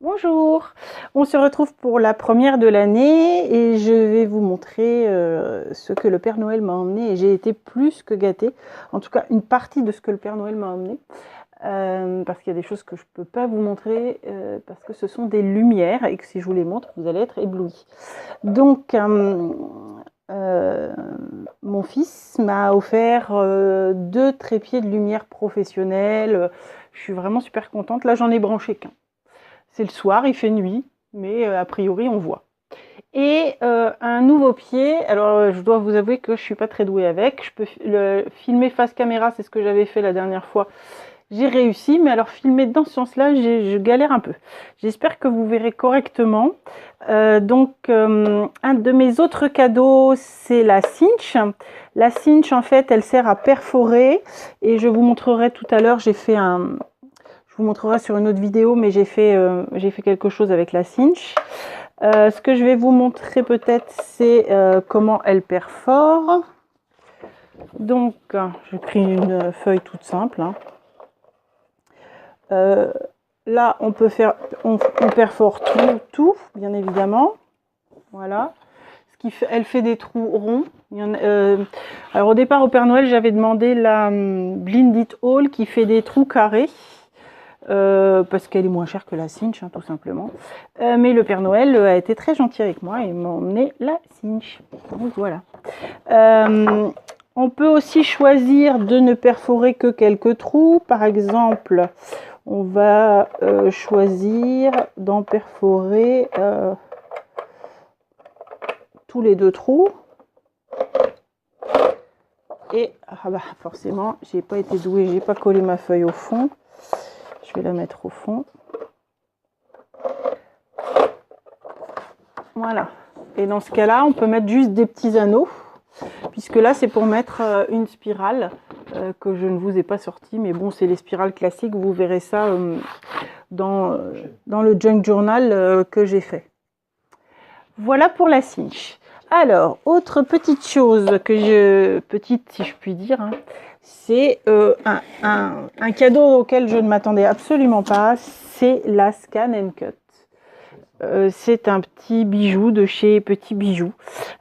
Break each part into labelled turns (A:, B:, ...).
A: Bonjour, on se retrouve pour la première de l'année et je vais vous montrer ce que le Père Noël m'a emmené et j'ai été plus que gâtée, en tout cas une partie de ce que le Père Noël m'a emmené, parce qu'il y a des choses que je ne peux pas vous montrer parce que ce sont des lumières et que si je vous les montre, vous allez être éblouis. Donc, mon fils m'a offert 2 trépieds de lumière professionnelle. Je suis vraiment super contente. Là, j'en ai branché qu'un. C'est le soir, il fait nuit, mais a priori on voit. Et un nouveau pied, alors je dois vous avouer que je suis pas très douée avec. Je peux le filmer face caméra, c'est ce que j'avais fait la dernière fois. J'ai réussi, mais alors filmer dans ce sens-là, je galère un peu. J'espère que vous verrez correctement. Un de mes autres cadeaux, c'est la cinch. La cinch, en fait, elle sert à perforer et je vous montrerai tout à l'heure, je vous montrerai sur une autre vidéo, mais j'ai fait quelque chose avec la cinch. Ce que je vais vous montrer peut-être, c'est comment elle perfore. Donc, j'ai pris une feuille toute simple. Là, on perfore tout, bien évidemment. Voilà. Elle fait des trous ronds. Alors au départ, au Père Noël, j'avais demandé la Blinded Hole qui fait des trous carrés. Parce qu'elle est moins chère que la cinch, tout simplement. Mais le Père Noël a été très gentil avec moi et m'a emmené la cinch. Donc voilà. On peut aussi choisir de ne perforer que quelques trous. Par exemple, on va choisir d'en perforer tous les 2 trous. Et forcément, j'ai pas été douée, j'ai pas collé ma feuille au fond. Je vais la mettre au fond. Voilà. Et dans ce cas-là, on peut mettre juste des petits anneaux, puisque là, c'est pour mettre une spirale que je ne vous ai pas sortie. Mais bon, c'est les spirales classiques. Vous verrez ça dans le junk journal que j'ai fait. Voilà pour la cinch. Alors, autre petite chose petite si je puis dire, c'est un cadeau auquel je ne m'attendais absolument pas, c'est la Scan & Cut. C'est un petit bijou de chez Petit Bijou.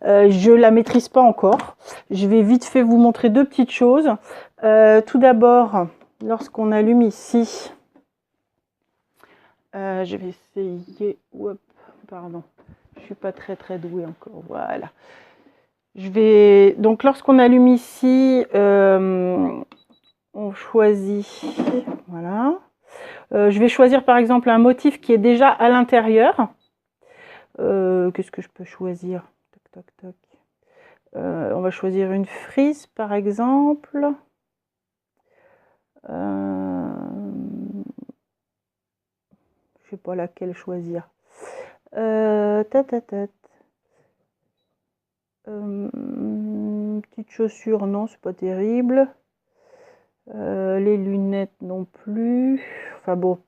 A: Je la maîtrise pas encore. Je vais vite fait vous montrer 2 petites choses. Tout d'abord, lorsqu'on allume ici, je vais essayer. Pardon. Je suis pas très douée encore. Voilà. Donc lorsqu'on allume ici, on choisit. Voilà. Je vais choisir par exemple un motif qui est déjà à l'intérieur. Qu'est-ce que je peux choisir? Tac, tac, tac. On va choisir une frise par exemple. Je sais pas laquelle choisir. Petite chaussure, non, c'est pas terrible. Les lunettes non plus. Enfin bon.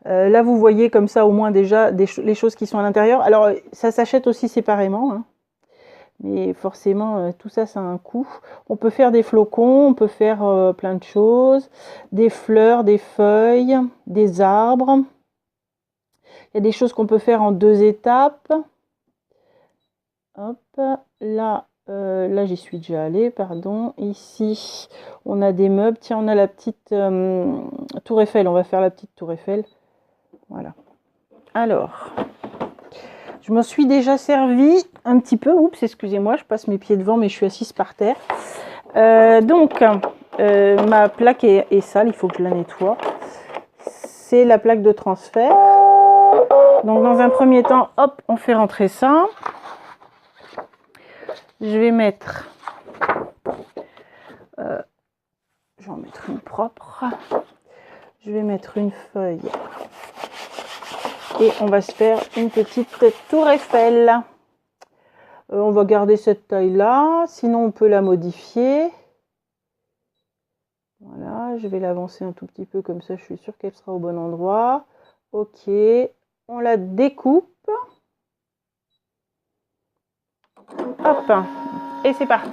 A: Là, vous voyez comme ça au moins déjà les choses qui sont à l'intérieur. Alors, ça s'achète aussi séparément. Mais forcément, tout ça, ça a un coût. On peut faire des flocons, on peut faire plein de choses. Des fleurs, des feuilles, des arbres. Il y a des choses qu'on peut faire en 2 étapes. Hop, là, j'y suis déjà allée, pardon. Ici, on a des meubles. Tiens, on a la petite tour Eiffel. On va faire la petite tour Eiffel. Voilà. Alors, je m'en suis déjà servi un petit peu. Oups, excusez-moi, je passe mes pieds devant, mais je suis assise par terre. Ma plaque est sale, il faut que je la nettoie. C'est la plaque de transfert. Donc, dans un premier temps, hop, on fait rentrer ça. Je vais mettre... je vais en mettre une propre. Je vais mettre une feuille. Et on va se faire une petite tour Eiffel. On va garder cette taille-là. Sinon, on peut la modifier. Voilà, je vais l'avancer un tout petit peu comme ça. Je suis sûre qu'elle sera au bon endroit. Ok, on la découpe. Hop, et c'est parti.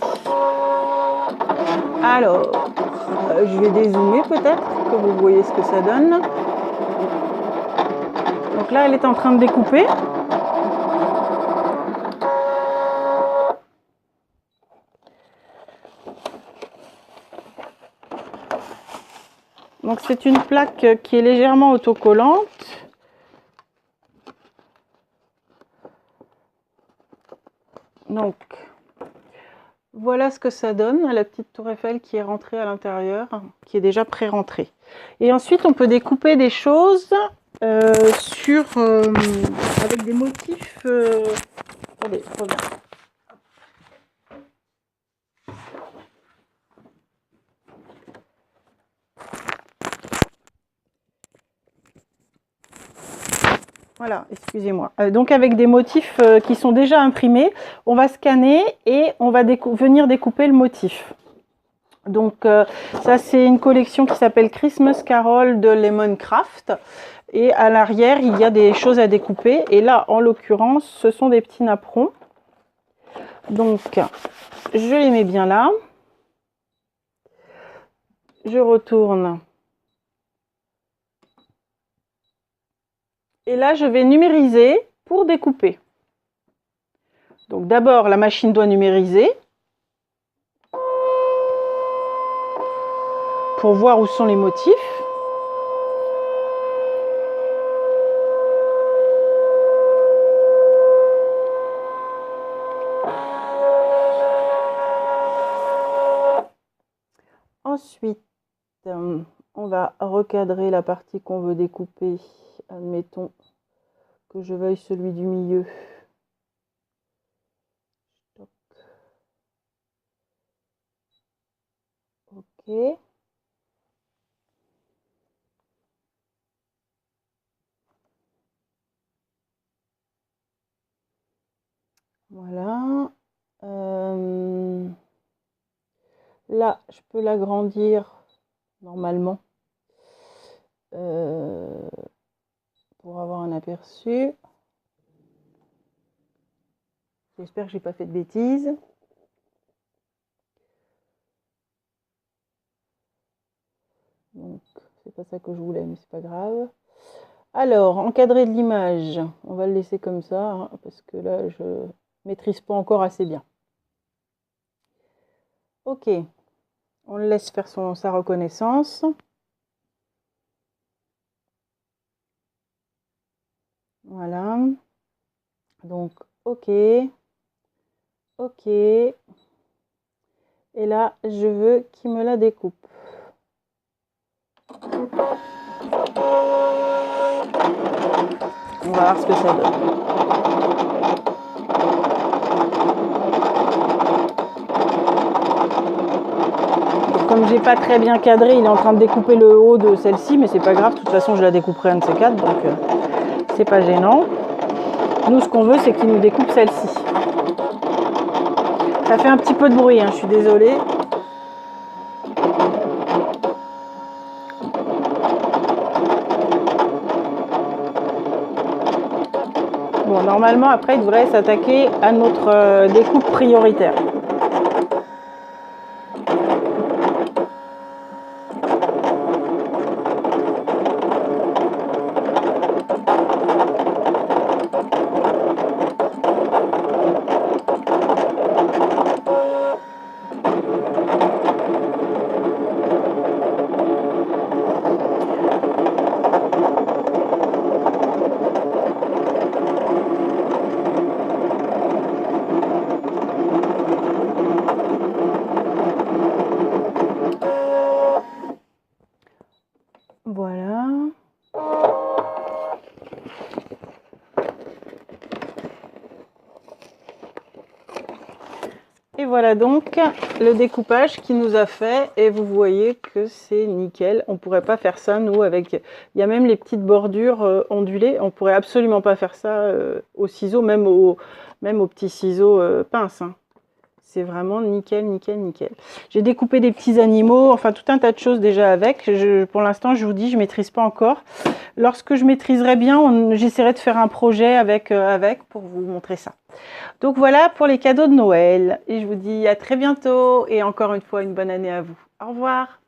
A: Alors, je vais dézoomer peut-être, que vous voyez ce que ça donne. Donc là, elle est en train de découper. Donc c'est une plaque qui est légèrement autocollante. Donc voilà ce que ça donne, la petite tour Eiffel qui est rentrée à l'intérieur, qui est déjà pré-rentrée. Et ensuite on peut découper des choses avec des motifs. Attendez, je reviens. Voilà, excusez-moi. Donc avec des motifs qui sont déjà imprimés, on va scanner et on va venir découper le motif. Donc ça c'est une collection qui s'appelle Christmas Carol de Lemoncraft. Et à l'arrière, il y a des choses à découper. Et là, en l'occurrence, ce sont des petits napperons. Donc, je les mets bien là. Je retourne. Et là, je vais numériser pour découper. Donc d'abord, la machine doit numériser pour voir où sont les motifs. Ensuite, on va recadrer la partie qu'on veut découper. Admettons que je veuille celui du milieu. Ok. Voilà. Là, je peux l'agrandir normalement pour avoir un aperçu. J'espère que j'ai pas fait de bêtises. Donc, c'est pas ça que je voulais, mais c'est pas grave. Alors, encadrer de l'image, on va le laisser comme ça, hein, parce que là, je maîtrise pas encore assez bien. Ok, on le laisse faire sa reconnaissance. Voilà. Donc, ok. Ok. Et là, je veux qu'il me la découpe. On va voir ce que ça donne. Donc, comme j'ai pas très bien cadré, il est en train de découper le haut de celle-ci, mais c'est pas grave, de toute façon je la découperai un de ces quatre, donc c'est pas gênant. Nous, ce qu'on veut, c'est qu'il nous découpe celle-ci. Ça fait un petit peu de bruit, hein, je suis désolée. Bon, normalement, après, il devrait s'attaquer à notre découpe prioritaire. Voilà. Et voilà donc le découpage qu'il nous a fait, et vous voyez que c'est nickel. On pourrait pas faire ça nous avec, il y a même les petites bordures ondulées, on pourrait absolument pas faire ça au ciseau, même aux petits ciseaux pinces, hein. C'est vraiment nickel, nickel, nickel. J'ai découpé des petits animaux, enfin tout un tas de choses déjà avec. Pour l'instant, je vous dis, je maîtrise pas encore. Lorsque je maîtriserai bien, j'essaierai de faire un projet avec pour vous montrer ça. Donc voilà pour les cadeaux de Noël. Et je vous dis à très bientôt et encore une fois une bonne année à vous. Au revoir.